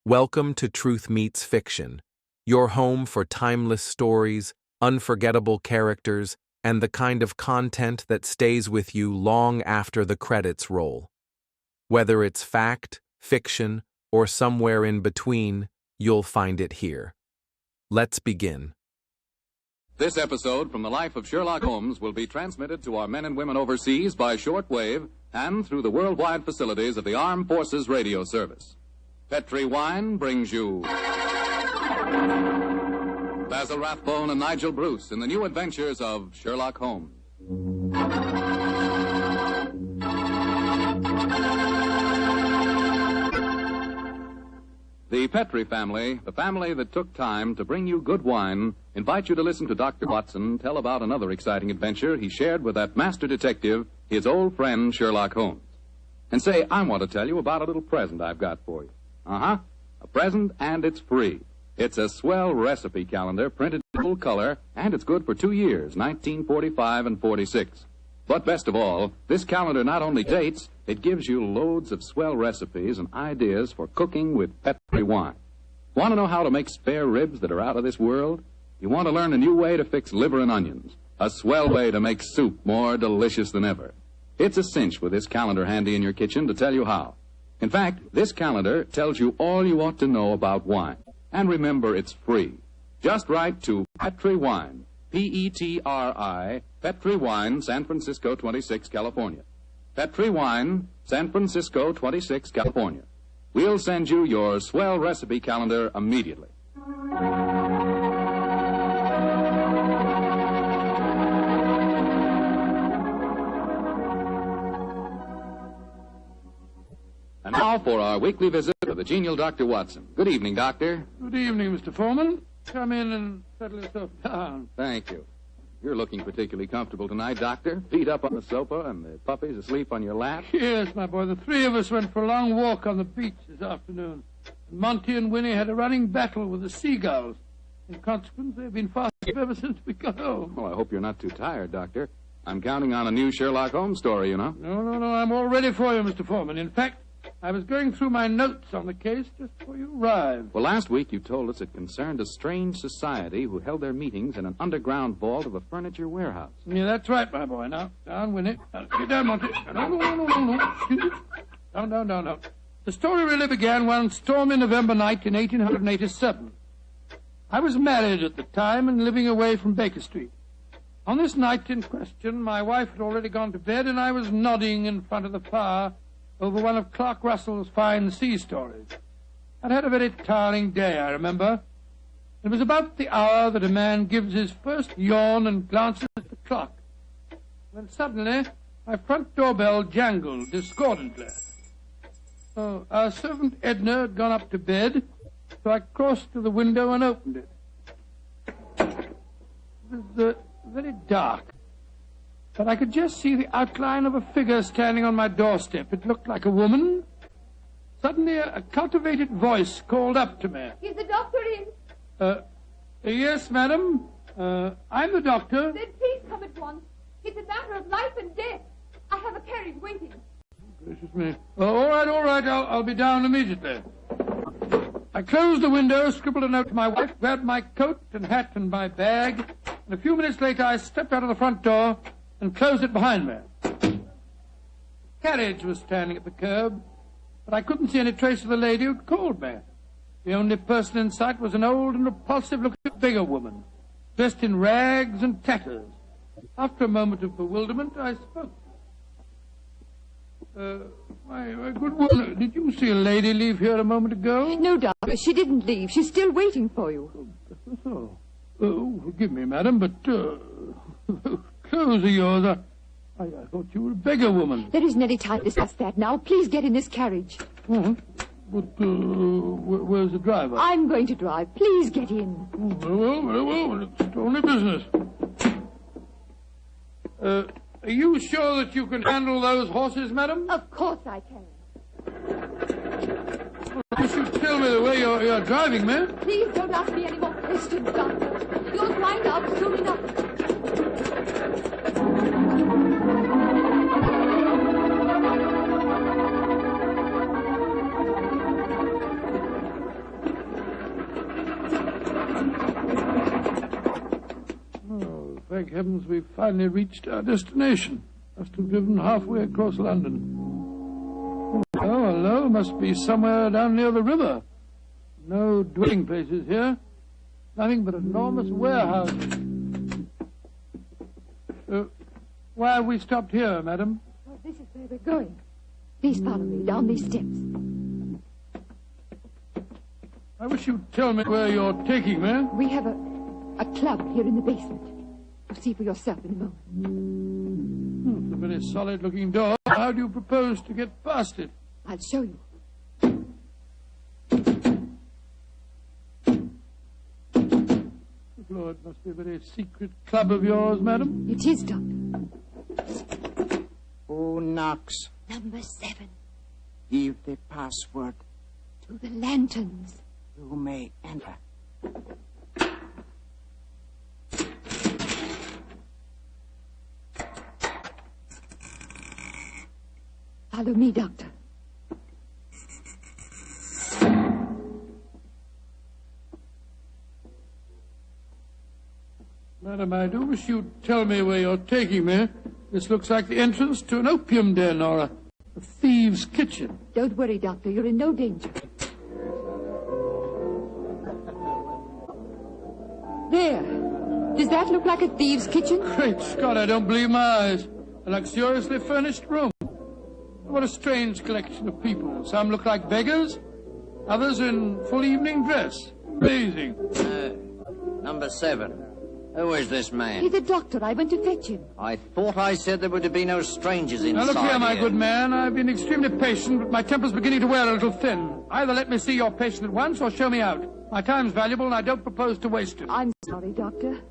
Welcome to Truth Meets Fiction, your home for timeless stories, unforgettable characters, and the kind of content that stays with you long after the credits roll. Whether it's fact, fiction, or somewhere in between, you'll find it here. Let's begin. This episode from the life of Sherlock Holmes will be transmitted to our men and women overseas by shortwave and through the worldwide facilities of the Armed Forces Radio Service. Petri Wine brings you Basil Rathbone and Nigel Bruce in the new adventures of Sherlock Holmes. The Petri family, the family that took time to bring you good wine, invite you to listen to Dr. Watson tell about another exciting adventure he shared with that master detective, his old friend Sherlock Holmes. And say, I want to tell you about a little present I've got for you. A present, and it's free. It's a swell recipe calendar printed in full color, and it's good for 2 years, 1945 and 46. But best of all, this calendar not only dates, it gives you loads of swell recipes and ideas for cooking with Petri wine. Want to know how to make spare ribs that are out of this world? You want to learn a new way to fix liver and onions, a swell way to make soup more delicious than ever. It's a cinch with this calendar handy in your kitchen to tell you how. In fact, this calendar tells you all you ought to know about wine. And remember, it's free. Just write to Petri Wine, P-E-T-R-I, Petri Wine, San Francisco 26, California. Petri Wine, San Francisco 26, California. We'll send you your swell recipe calendar immediately. And now for our weekly visit to the genial Dr. Watson. Good evening, Doctor. Good evening, Mr. Foreman. Come in and settle yourself down. Thank you. You're looking particularly comfortable tonight, Doctor. Feet up on the sofa and the puppies asleep on your lap. Yes, my boy. The three of us went for a long walk on the beach this afternoon. Monty and Winnie had a running battle with the seagulls. In consequence, they've been fast asleep ever since we got home. Well, I hope you're not too tired, Doctor. I'm counting on a new Sherlock Holmes story, you know. No. I'm all ready for you, Mr. Foreman. In fact, I was going through my notes on the case just before you arrived. Well, last week you told us it concerned a strange society who held their meetings in an underground vault of a furniture warehouse. Yeah, that's right, my boy. Now, down, Winnie. Get down, Monty. No. Down. The story really began one stormy November night in 1887. I was married at the time and living away from Baker Street. On this night in question, my wife had already gone to bed, and I was nodding in front of the fire over one of Clark Russell's fine sea stories. I'd had a very tiring day, I remember. It was about the hour that a man gives his first yawn and glances at the clock, when suddenly my front doorbell jangled discordantly. Our servant Edna had gone up to bed, so I crossed to the window and opened it. It was very dark, but I could just see the outline of a figure standing on my doorstep. It looked like a woman. Suddenly, a cultivated voice called up to me. Is the doctor in? Yes, madam. I'm the doctor. Then please come at once. It's a matter of life and death. I have a carriage waiting. Gracious me. All right. I'll be down immediately. I closed the window, scribbled a note to my wife, grabbed my coat and hat and my bag, and a few minutes later I stepped out of the front door and closed it behind me. The carriage was standing at the curb, but I couldn't see any trace of the lady who'd called me. The only person in sight was an old and repulsive-looking beggar woman, dressed in rags and tatters. After a moment of bewilderment, I spoke. My good woman, did you see a lady leave here a moment ago? No, doctor, she didn't leave. She's still waiting for you. Forgive me, madam, but clothes of yours, I thought you were a beggar woman. There isn't any time to discuss that now. Please get in this carriage. But where's the driver? I'm going to drive. Please get in. Very well. It's only business. Are you sure that you can handle those horses, madam? Of course I can. You should tell me the way you're driving, ma'am. Please don't ask me any more questions, doctor. You'll find out soon enough. thank heavens we've finally reached our destination. Must have driven halfway across London. Oh, hello. Must be somewhere down near the river. No dwelling places here. Nothing but enormous warehouses. Why have we stopped here, madam? Well, this is where we're going. Please follow me down these steps. I wish you'd tell me where you're taking me. We have a club here in the basement. You'll see for yourself in a moment. It's a very solid-looking door. How do you propose to get past it? I'll show you. Lord, it must be a very secret club of yours, madam. It is, Doctor. Who knocks? Number 7. Give the password. To the lanterns. You may enter. Follow me, Doctor. Madam, I do wish you'd tell me where you're taking me. This looks like the entrance to an opium den or a thieves' kitchen. Don't worry, Doctor. You're in no danger. There. Does that look like a thieves' kitchen? Great Scott, I don't believe my eyes. A luxuriously furnished room. What a strange collection of people. Some look like beggars. Others in full evening dress. Amazing. Number 7. Who is this man? He's a doctor. I went to fetch him. I thought I said there were to be no strangers inside. Now look here, my good man. I've been extremely patient, but my temper's beginning to wear a little thin. Either let me see your patient at once or show me out. My time's valuable and I don't propose to waste it. I'm sorry, Doctor.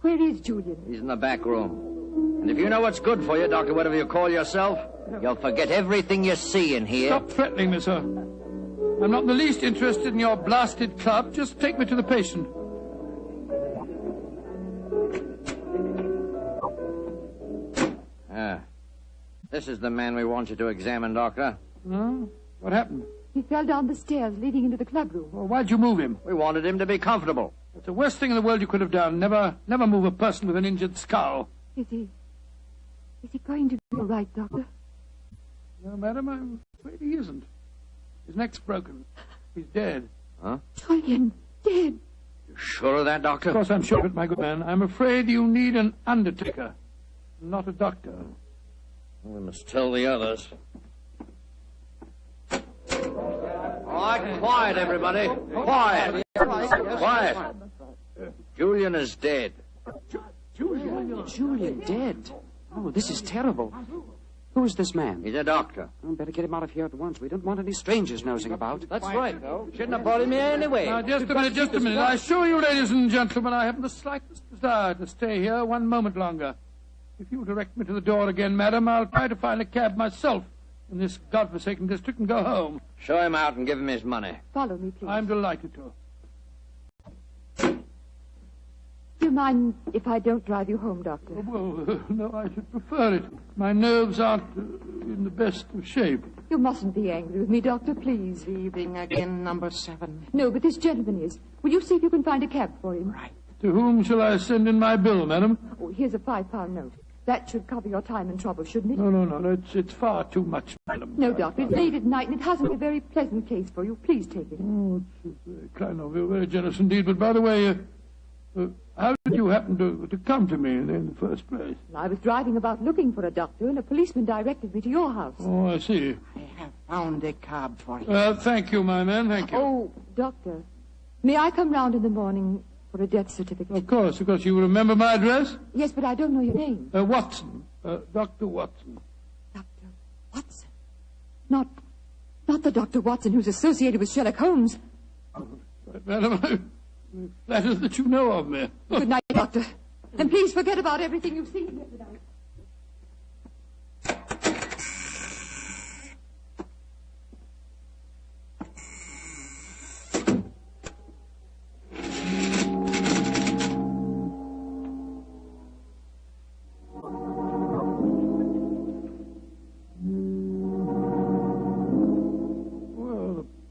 Where is Julian? He's in the back room. And if you know what's good for you, Doctor, whatever you call yourself, you'll forget everything you see in here. Stop threatening me, sir. I'm not in the least interested in your blasted club. Just take me to the patient. This is the man we want you to examine, Doctor. Huh? What happened? He fell down the stairs leading into the club room. Well, why'd you move him? We wanted him to be comfortable. It's the worst thing in the world you could have done. Never move a person with an injured skull. Is he going to be all right, Doctor? No, madam, I'm afraid he isn't. His neck's broken. He's dead. Huh? Julian, dead. You sure of that, Doctor? Of course I'm sure of it, my good man. I'm afraid you need an undertaker, not a doctor. We must tell the others. All right, quiet, everybody. Quiet. Quiet. Julian is dead. Julian dead? Oh, this is terrible. Who is this man? He's a doctor. Well, better get him out of here at once. We don't want any strangers nosing about. That's right, though. Shouldn't have brought him here anyway. Now, just a minute. I assure you, ladies and gentlemen, I haven't the slightest desire to stay here one moment longer. If you direct me to the door again, madam, I'll try to find a cab myself in this godforsaken district and go home. Show him out and give him his money. Follow me, please. I'm delighted to. Do you mind if I don't drive you home, Doctor? Well, no, I should prefer it. My nerves aren't in the best of shape. You mustn't be angry with me, Doctor, please. Leaving again, number 7. No, but this gentleman is. Will you see if you can find a cab for him? Right. To whom shall I send in my bill, madam? Oh, here's a £5 note. That should cover your time and trouble, shouldn't it? No, it's far too much, madam. No, Doctor, it's late at night and it hasn't a very pleasant case for you. Please take it. Oh, it's very kind of you, very generous indeed. But by the way, how did you happen to come to me in the first place? I was driving about looking for a doctor and a policeman directed me to your house. Oh, I see. I have found a cab for you. Thank you, my man, thank you. Oh, Doctor, may I come round in the morning for a death certificate? Of course. You remember my address? Yes, but I don't know your name. Watson. Dr. Watson. Dr. Watson? Not the Dr. Watson who's associated with Sherlock Holmes. Madam, I'm flattered that you know of me. Good night, Doctor. And please forget about everything you've seen here tonight.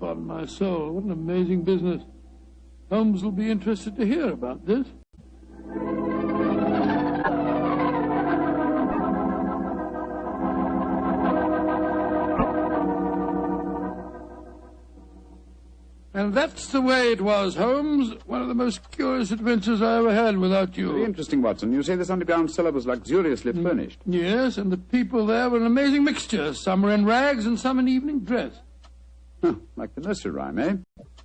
Upon my soul, what an amazing business. Holmes will be interested to hear about this. And that's the way it was, Holmes. One of the most curious adventures I ever had without you. Very interesting, Watson. You say this underground cellar was luxuriously furnished. Yes, and the people there were an amazing mixture. Some were in rags and some in evening dress. Huh, like the nursery rhyme, eh?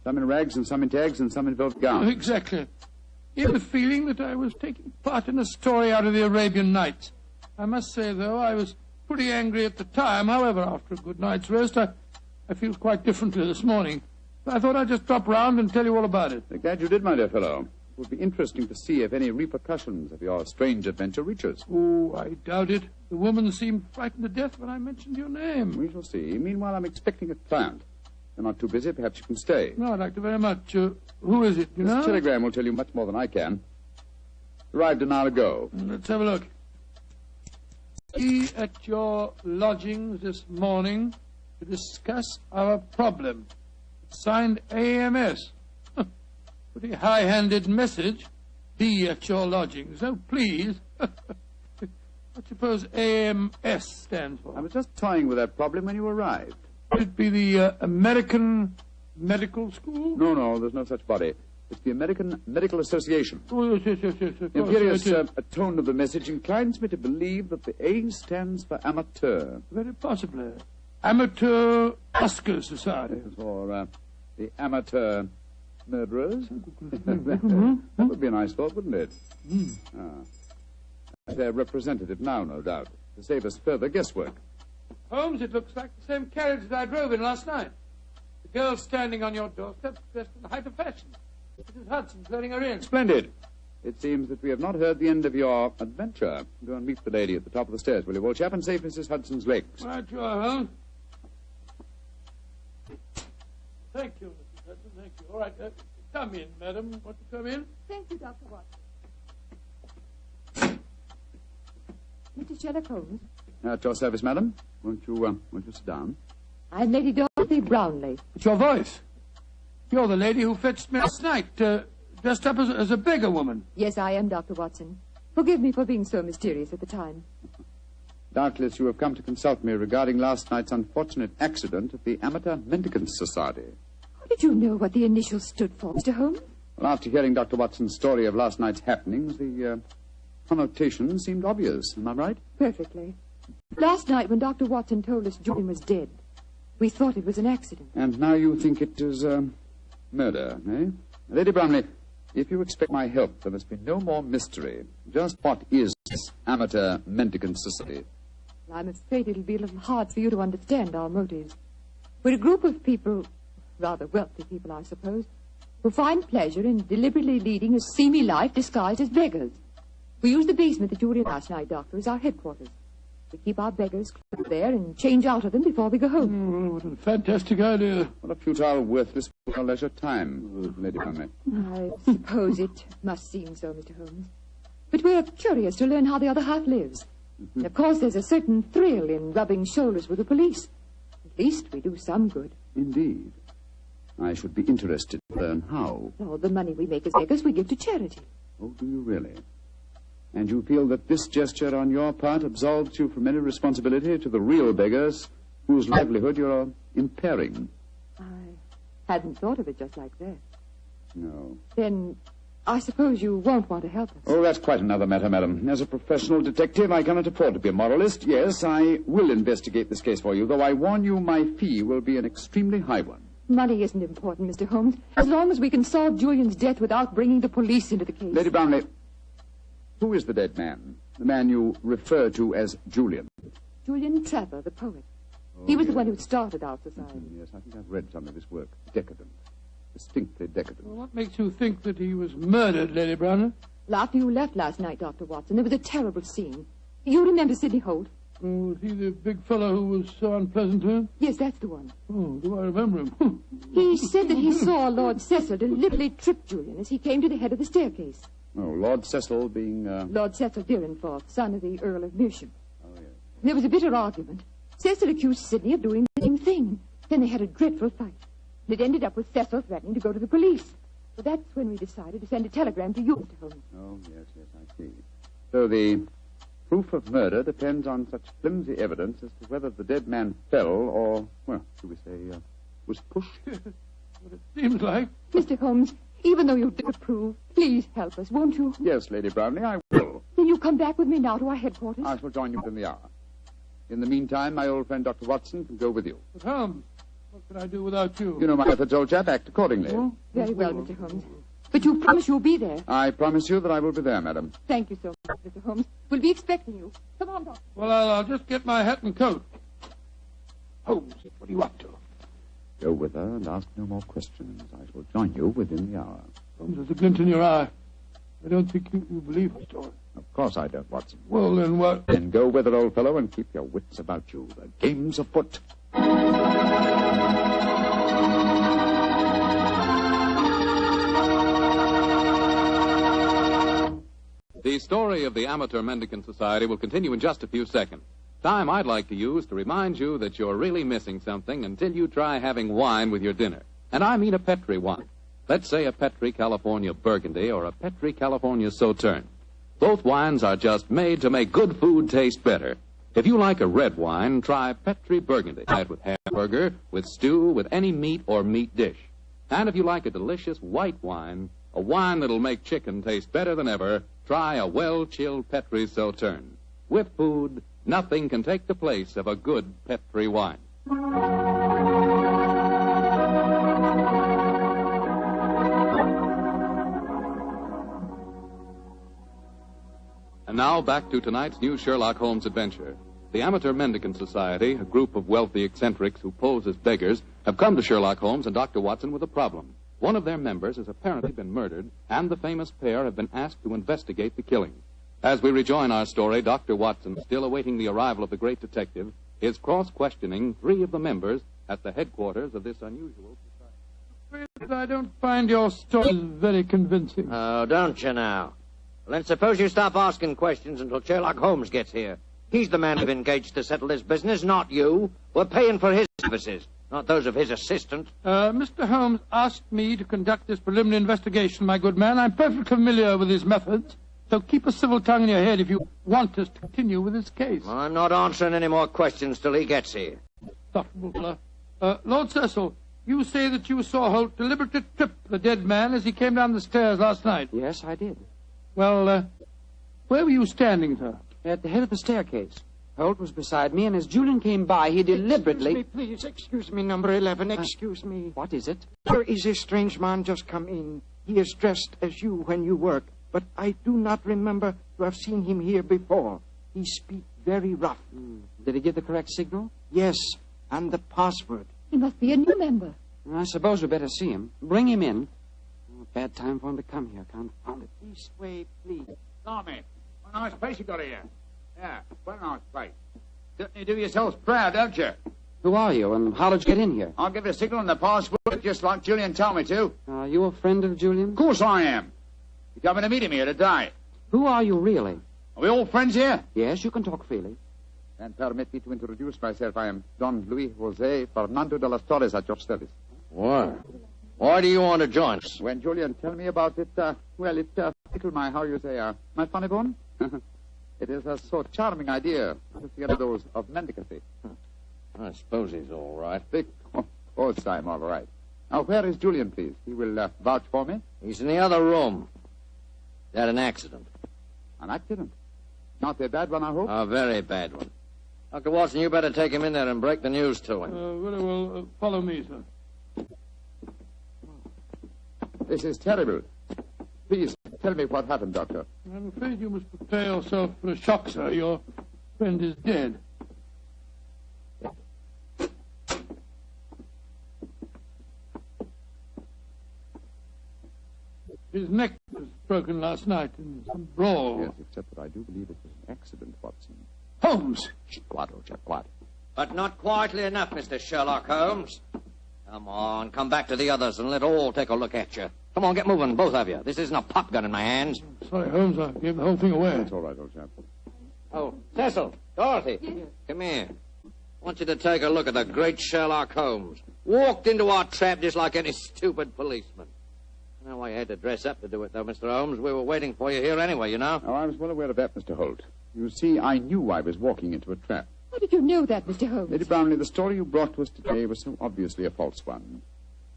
Some in rags and some in tags and some in velvet gowns. Exactly. You had the feeling that I was taking part in a story out of the Arabian Nights. I must say, though, I was pretty angry at the time. However, after a good night's rest, I feel quite differently this morning. I thought I'd just drop round and tell you all about it. I'm glad you did, my dear fellow. It would be interesting to see if any repercussions of your strange adventure reach us. Oh, I doubt it. The woman seemed frightened to death when I mentioned your name. We shall see. Meanwhile, I'm expecting a client. If you're not too busy, perhaps you can stay. No, I'd like to very much. Who is it, you know? This telegram will tell you much more than I can. Arrived an hour ago. Let's have a look. Be at your lodgings this morning to discuss our problem. Signed AMS. Pretty high-handed message. Be at your lodgings. Oh, please. What suppose AMS stands for? I was just toying with that problem when you arrived. Would it be the American Medical School? No, there's no such body. It's the American Medical Association. Oh, yes. The imperious tone of the message inclines me to believe that the A stands for amateur. Very possibly. Amateur Oscar Society. Or the amateur murderers. That would be a nice thought, wouldn't it? Their representative now, no doubt, to save us further guesswork. Holmes, it looks like the same carriage that I drove in last night. The girl standing on your doorstep dressed in the height of fashion. Mrs. Hudson's letting her in. Splendid. It seems that we have not heard the end of your adventure. Go and meet the lady at the top of the stairs, will you, old chap, and save Mrs. Hudson's legs. Right, you are, Holmes. Thank you, Mrs. Hudson, thank you. All right, come in, madam. Want to come in? Thank you, Dr. Watson. Mr. Sherlock Holmes. At your service, madam. Won't you sit down? I'm Lady Dorothy Brownlee. It's your voice. You're the lady who fetched me last night, dressed up as a beggar woman. Yes, I am, Dr. Watson. Forgive me for being so mysterious at the time. Doubtless you have come to consult me regarding last night's unfortunate accident at the Amateur Mendicant Society. How did you know what the initials stood for, Mr. Holmes? Well, after hearing Dr. Watson's story of last night's happenings, the connotation seemed obvious. Am I right? Perfectly. Last night, when Dr. Watson told us Julian was dead, we thought it was an accident. And now you think it is murder, eh? Lady Brownlee, if you expect my help, there must be no more mystery. Just what is this Amateur Mendicant Society? I'm afraid it'll be a little hard for you to understand our motives. We're a group of people, rather wealthy people, I suppose, who find pleasure in deliberately leading a seamy life disguised as beggars. We used the basement that you were in last night, Doctor, as our headquarters. We keep our beggars there and change out of them before we go home. Oh, what a fantastic idea. What a futile, worthless, leisure time, Lady Brownlee. I suppose it must seem so, Mr. Holmes. But we're curious to learn how the other half lives. And of course, there's a certain thrill in rubbing shoulders with the police. At least we do some good. Indeed. I should be interested to learn how. All the money we make as beggars we give to charity. Oh, do you really? And you feel that this gesture on your part absolves you from any responsibility to the real beggars whose livelihood you're impairing? I hadn't thought of it just like that. No. Then I suppose you won't want to help us. Oh, that's quite another matter, madam. As a professional detective, I cannot afford to be a moralist. Yes, I will investigate this case for you, though I warn you my fee will be an extremely high one. Money isn't important, Mr. Holmes, as long as we can solve Julian's death without bringing the police into the case. Lady Brownlee, who is the dead man? The man you refer to as Julian? Julian Trevor, the poet. He was the one who started our society. Yes, I think I've read some of his work. Decadent. Distinctly decadent. Well, what makes you think that he was murdered, Lady Brownlee? Well, after you left last night, Dr. Watson, there was a terrible scene. You remember Sidney Holt? Oh, was he the big fellow who was so unpleasant to him? Yes, that's the one. Oh, do I remember him? He said that he saw Lord Cecil deliberately trip Julian as he came to the head of the staircase. Oh, Lord Cecil being... Lord Cecil Deerenforth, son of the Earl of Meersham. Oh, yes. There was a bitter argument. Cecil accused Sidney of doing the same thing. Then they had a dreadful fight. It ended up with Cecil threatening to go to the police. So that's when we decided to send a telegram to you, Mr. Holmes. Oh, yes, I see. So the proof of murder depends on such flimsy evidence as to whether the dead man fell or, well, should we say, was pushed? what it seems like. Mr. Holmes, even though you disapprove, please help us, won't you? Yes, Lady Brownlee, I will. Then you come back with me now to our headquarters. I shall join you within the hour. In the meantime, my old friend Dr. Watson can go with you. But Holmes, what can I do without you? You know my methods, old chap. Act accordingly. Oh? Very well, Mr. Holmes. But you promise you'll be there. I promise you that I will be there, madam. Thank you so much, Mr. Holmes. We'll be expecting you. Come on, Doctor. Well, I'll just get my hat and coat. Holmes, what are you up to? Go with her and ask no more questions. I shall join you within the hour. Holmes, there's a glint in your eye. I don't think you believe the story. Of course I don't, Watson. Well, then what? Then go with her, old fellow, and keep your wits about you. The game's afoot. The story of the Amateur Mendicant Society will continue in just a few seconds. Time I'd like to use to remind you that you're really missing something until you try having wine with your dinner. And I mean a Petri wine. Let's say a Petri California Burgundy or a Petri California Sauterne. Both wines are just made to make good food taste better. If you like a red wine, try Petri Burgundy. Try it with hamburger, with stew, with any meat or meat dish. And if you like a delicious white wine, a wine that'll make chicken taste better than ever, try a well-chilled Petri Sauterne. With food, nothing can take the place of a good Petri wine. And now back to tonight's new Sherlock Holmes adventure. The Amateur Mendicant Society, a group of wealthy eccentrics who pose as beggars, have come to Sherlock Holmes and Dr. Watson with a problem. One of their members has apparently been murdered, and the famous pair have been asked to investigate the killing. As we rejoin our story, Dr. Watson, still awaiting the arrival of the great detective, is cross-questioning three of the members at the headquarters of this unusual society. I don't find your story very convincing. Oh, don't you now? Well, then suppose you stop asking questions until Sherlock Holmes gets here. He's the man we've engaged to settle this business, not you. We're paying for his services, not those of his assistant. Mr. Holmes asked me to conduct this preliminary investigation, my good man. I'm perfectly familiar with his methods. So keep a civil tongue in your head if you want us to continue with this case. Well, I'm not answering any more questions till he gets here. Insufferable fellow. Lord Cecil, you say that you saw Holt deliberately trip the dead man as he came down the stairs last night. Yes, I did. Well, where were you standing, sir? At the head of the staircase. Holt was beside me, and as Julian came by, he deliberately... Excuse me, number 11, excuse me. What is it? There is a strange man just come in. He is dressed as you when you work, but I do not remember to have seen him here before. He speaks very rough. Did he give the correct signal? Yes, and the password. He must be a new member. I suppose we better see him. Bring him in. Oh, bad time for him to come here, confound it. This way, please. Tommy, what a nice place you got here. Yeah, what a nice place. Certainly do yourselves proud, don't you? Who are you, and how did you get in here? I'll give the signal and the password just like Julian told me to. Are you a friend of Julian? Of course I am. You're coming to meet him here today. Who are you, really? Are we all friends here? Yes, you can talk freely. And permit me to introduce myself. I am Don Luis Jose Fernando de las Torres at your service. Why? Why do you want to join us? When Julian tell me about it, it tickled my, my funny bone. It is a so charming idea to see those of mendicancy. I suppose he's all right. Of course I'm all right. Now, where is Julian, please? He will vouch for me. He's in the other room. He had an accident. An accident? Not a bad one, I hope? A very bad one. Dr. Watson, you better take him in there and break the news to him. Very well, follow me, sir. This is terrible. Please, tell me what happened, Doctor. I'm afraid you must prepare yourself for a shock, sir. Your friend is dead. His neck was broken last night in some brawl. Yes, except that I do believe it was an accident, Watson. Holmes! Quiet, old chap, quiet. But not quietly enough, Mr. Sherlock Holmes. Come on, come back to the others and let all take a look at you. Come on, get moving, both of you. This isn't a pop gun in my hands. Sorry, Holmes, I gave the whole thing away. That's all right, old chap. Oh, Cecil, Dorothy, come here. I want you to take a look at the great Sherlock Holmes. Walked into our trap just like any stupid policeman. I know why you had to dress up to do it, though, Mr. Holmes. We were waiting for you here anyway, you know. Oh, I was well aware of that, Mr. Holt. You see, I knew I was walking into a trap. How did you know that, Mr. Holmes? Lady Brownlee, the story you brought to us today was so obviously a false one.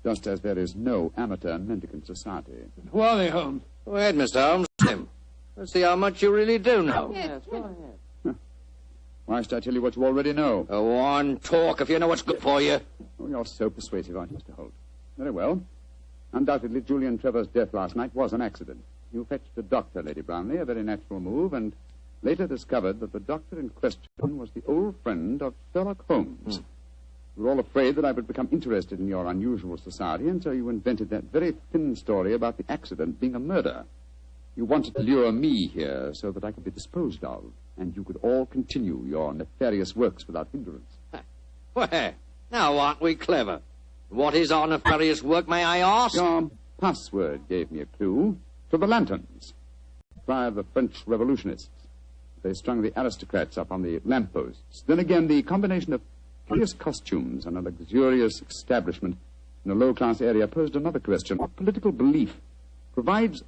Just as there is no Amateur Mendicant Society. Who are they, Holmes? Go ahead, Mr. Holmes. Him. Let's see how much you really do know. Yes, go ahead. Why should I tell you what you already know? Go on, talk if you know what's good for you. Oh, you're so persuasive, aren't you, Mr. Holt? Very well. Undoubtedly, Julian Trevor's death last night was an accident. You fetched a doctor, Lady Brownlee, a very natural move, and later discovered that the doctor in question was the old friend of Sherlock Holmes. You were all afraid that I would become interested in your unusual society, and so you invented that very thin story about the accident being a murder. You wanted to lure me here so that I could be disposed of, and you could all continue your nefarious works without hindrance. Well, now aren't we clever? What is our nefarious work, may I ask? Your password gave me a clue to the lanterns. Prior to the French revolutionists. They strung the aristocrats up on the lampposts. Then again, the combination of curious costumes and a luxurious establishment in a low-class area posed another question. What political belief provides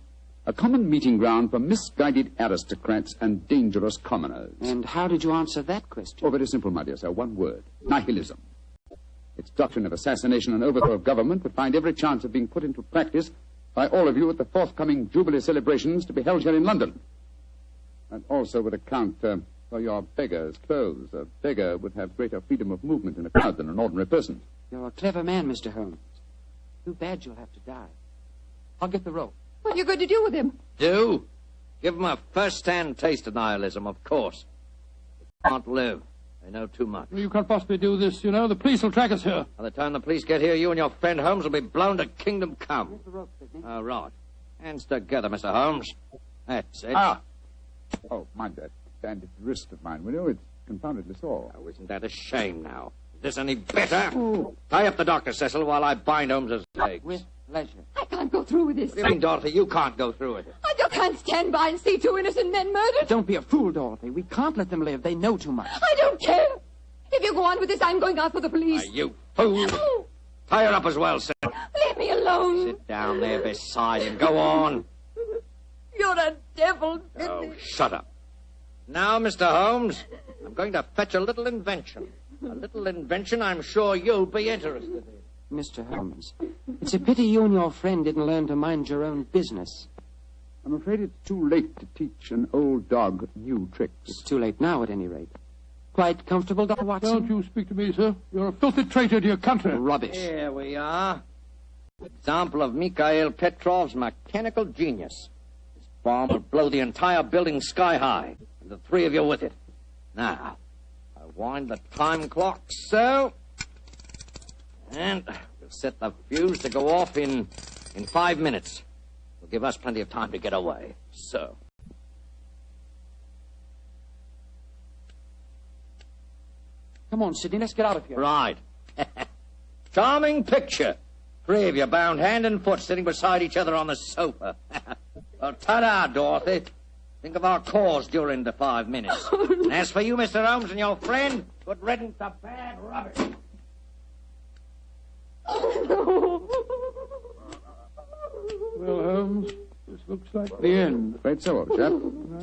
a common meeting ground for misguided aristocrats and dangerous commoners? And how did you answer that question? Oh, very simple, my dear sir. One word. Nihilism. Its doctrine of assassination and overthrow of government would find every chance of being put into practice by all of you at the forthcoming Jubilee celebrations to be held here in London. And also would account for your beggar's clothes. A beggar would have greater freedom of movement in a crowd than an ordinary person. You're a clever man, Mr. Holmes. Too bad you'll have to die. I'll get the rope. What are you going to do with him? Do? Give him a first-hand taste of nihilism, of course. They can't live. They know too much. You can't possibly do this, you know. The police will track us here. By the time the police get here, you and your friend Holmes will be blown to kingdom come. Here's the rope, Sidney. All right. Hands together, Mr. Holmes. That's it. Ah! Oh, mind that bandaged wrist of mine, will you? It's confoundedly sore. Oh, isn't that a shame now? Is this any better? Tie up the doctor, Cecil, while I bind Holmes's legs. With pleasure. I can't go through with this. What do you mean, Dorothy? You can't go through with it. I just can't stand by and see two innocent men murdered. Don't be a fool, Dorothy. We can't let them live. They know too much. I don't care. If you go on with this, I'm going out for the police. You fool. Tie her up as well, sir. Leave me alone. Sit down there beside him. Go on. You're a devil. Oh, shut up. Now, Mr. Holmes, I'm going to fetch a little invention. A little invention I'm sure you'll be interested in. Mr. Holmes, it's a pity you and your friend didn't learn to mind your own business. I'm afraid it's too late to teach an old dog new tricks. It's too late now, at any rate. Quite comfortable, Dr. Watson? Don't you speak to me, sir. You're a filthy traitor to your country. Rubbish. Here we are. Example of Mikhail Petrov's mechanical genius. This bomb will blow the entire building sky high, and the three of you with it. Now, I wind the time clock so, and we'll set the fuse to go off in 5 minutes. It'll give us plenty of time to get away. So. Come on, Sidney, let's get out of here. Right. Charming picture. Three of you bound hand and foot sitting beside each other on the sofa. Well, ta-da, Dorothy. Think of our cause during the 5 minutes. And as for you, Mr. Holmes, and your friend, good riddance to bad rubbish. Well, Holmes, this looks like the end. Afraid so, old chap.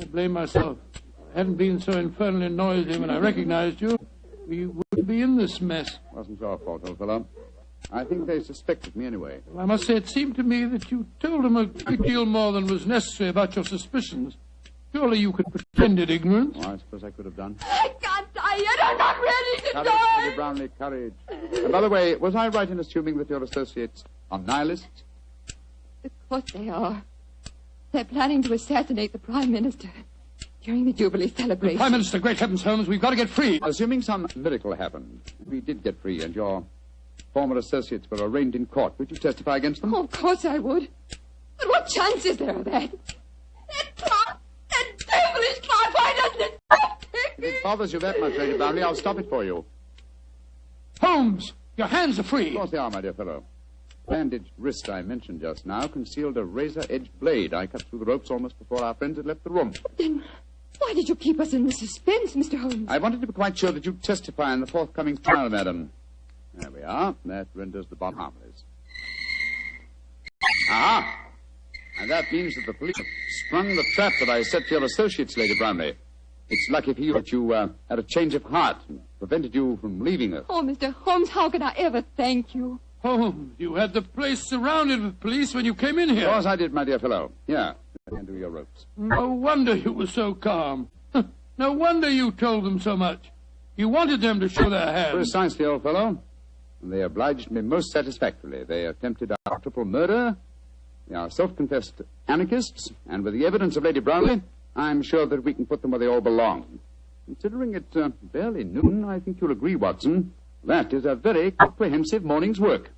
I blame myself. If I hadn't been so infernally noisy when I recognized you, we wouldn't be in this mess. Wasn't your fault, old fellow. I think they suspected me anyway. Well, I must say it seemed to me that you told them a great deal more than was necessary about your suspicions. Surely you could pretended ignorance. Oh, I suppose I could have done. I can't die yet. I'm not ready to Courage, die. Lady Brownlee, courage. And by the way, was I right in assuming that your associates are nihilists? Of course they are. They're planning to assassinate the Prime Minister during the Jubilee celebration. Prime Minister, great heavens, Holmes, we've got to get free. Assuming some miracle happened, we did get free and your former associates were arraigned in court. Would you testify against them? Oh, of course I would. But what chance is there of that? That clock, that devilish clock, why doesn't it stop If it bothers you that much, Lady Brownlee, I'll stop it for you. Holmes, your hands are free. Of course they are, my dear fellow. Bandaged wrist I mentioned just now concealed a razor-edged blade. I cut through the ropes almost before our friends had left the room. Then why did you keep us in the suspense, Mr. Holmes? I wanted to be quite sure that you'd testify in the forthcoming trial, madam. There we are. That renders the bomb harmless. Aha! And that means that the police have sprung the trap that I set for your associates, Lady Brownlee. It's lucky for you that you had a change of heart and prevented you from leaving us. Oh, Mr. Holmes, how can I ever thank you? Holmes, you had the place surrounded with police when you came in here. Of course I did, my dear fellow. Here, undo your ropes. No wonder you were so calm. No wonder you told them so much. You wanted them to show their hands. Precisely, old fellow. And they obliged me most satisfactorily. They attempted our triple murder. They are self-confessed anarchists. And with the evidence of Lady Brownlee, I'm sure that we can put them where they all belong. Considering it barely noon, I think you'll agree, Watson, that is a very comprehensive morning's work.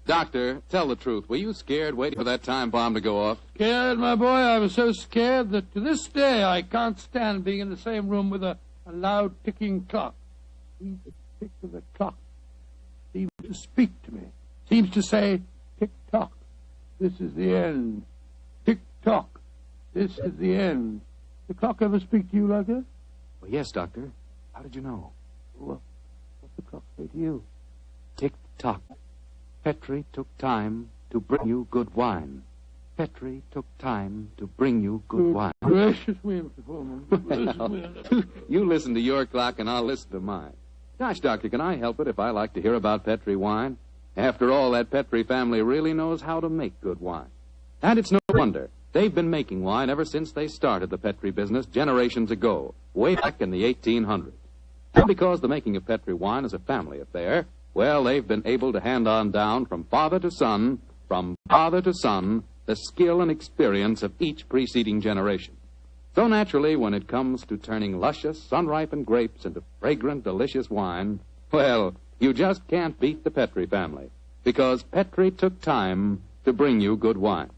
Doctor, tell the truth. Were you scared waiting for that time bomb to go off? Scared, my boy? I was so scared that to this day I can't stand being in the same room with a loud ticking clock. The tick of the clock seems to speak to me. Seems to say, tick-tock, this is the end. Tick-tock, this is the end. The clock ever speak to you like that? Well, yes, Doctor. How did you know? Well, what's the clock say to you? Tick-tock. Petri took time to bring you good wine. Petri took time to bring you good wine. Gracious me, Mr. Foreman. You listen to your clock and I'll listen to mine. Gosh, Doctor, can I help it if I like to hear about Petri wine? After all, that Petri family really knows how to make good wine. And it's no wonder. They've been making wine ever since they started the Petri business generations ago, way back in the 1800s. And because the making of Petri wine is a family affair, well, they've been able to hand on down from father to son, the skill and experience of each preceding generation. So naturally, when it comes to turning luscious, sun-ripened grapes into fragrant, delicious wine, well, you just can't beat the Petri family, because Petri took time to bring you good wine.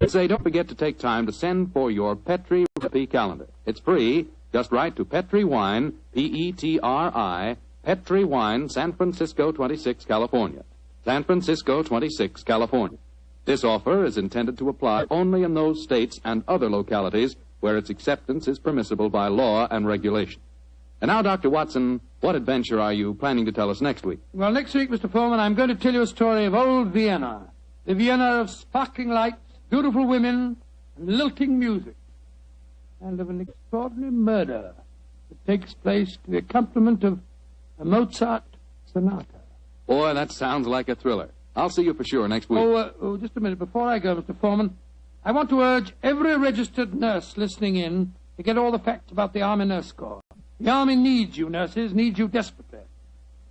Say, don't forget to take time to send for your Petri recipe calendar. It's free. Just write to Petri Wine, P-E-T-R-I, Petri Wine, San Francisco 26, California. San Francisco 26, California. This offer is intended to apply only in those states and other localities where its acceptance is permissible by law and regulation. And now, Dr. Watson, what adventure are you planning to tell us next week? Well, next week, Mr. Foreman, I'm going to tell you a story of old Vienna. The Vienna of sparkling lights, beautiful women, and lilting music. And of an extraordinary murder that takes place to the accompaniment of a Mozart sonata. Boy, that sounds like a thriller. I'll see you for sure next week. Just a minute. Before I go, Mr. Foreman, I want to urge every registered nurse listening in to get all the facts about the Army Nurse Corps. The Army needs you, nurses, needs you desperately.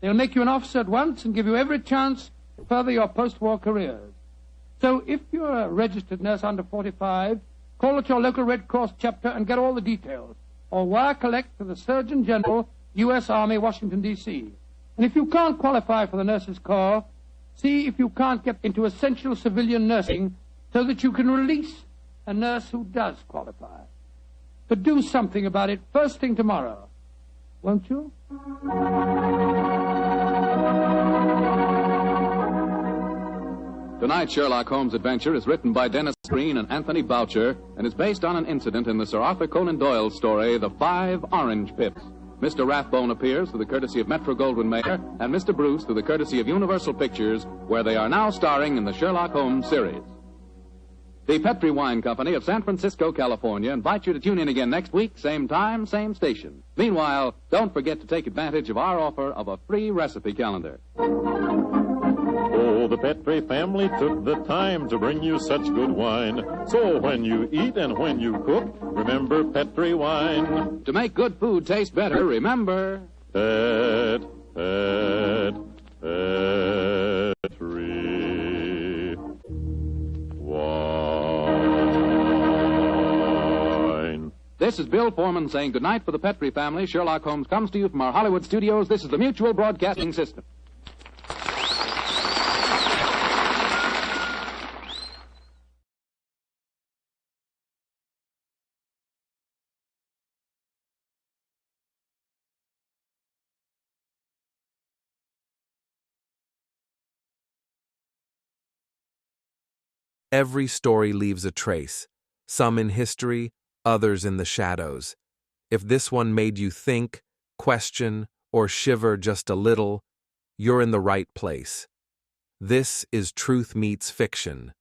They'll make you an officer at once and give you every chance to further your post-war careers. So if you're a registered nurse under 45, call at your local Red Cross chapter and get all the details. Or wire collect to the Surgeon General, U.S. Army, Washington, D.C. And if you can't qualify for the Nurses Corps, see if you can't get into essential civilian nursing so that you can release a nurse who does qualify. But do something about it first thing tomorrow, won't you? Tonight's Sherlock Holmes adventure is written by Dennis Green and Anthony Boucher and is based on an incident in the Sir Arthur Conan Doyle story, The 5 Orange Pips. Mr. Rathbone appears through the courtesy of Metro-Goldwyn-Mayer and Mr. Bruce through the courtesy of Universal Pictures, where they are now starring in the Sherlock Holmes series. The Petri Wine Company of San Francisco, California, invites you to tune in again next week, same time, same station. Meanwhile, don't forget to take advantage of our offer of a free recipe calendar. Oh, the Petri family took the time to bring you such good wine. So when you eat and when you cook, remember Petri wine. To make good food taste better, remember... Petri wine. This is Bill Foreman saying goodnight for the Petri family. Sherlock Holmes comes to you from our Hollywood studios. This is the Mutual Broadcasting System. Every story leaves a trace, some in history, others in the shadows. If this one made you think, question, or shiver just a little, you're in the right place. This is Truth Meets Fiction.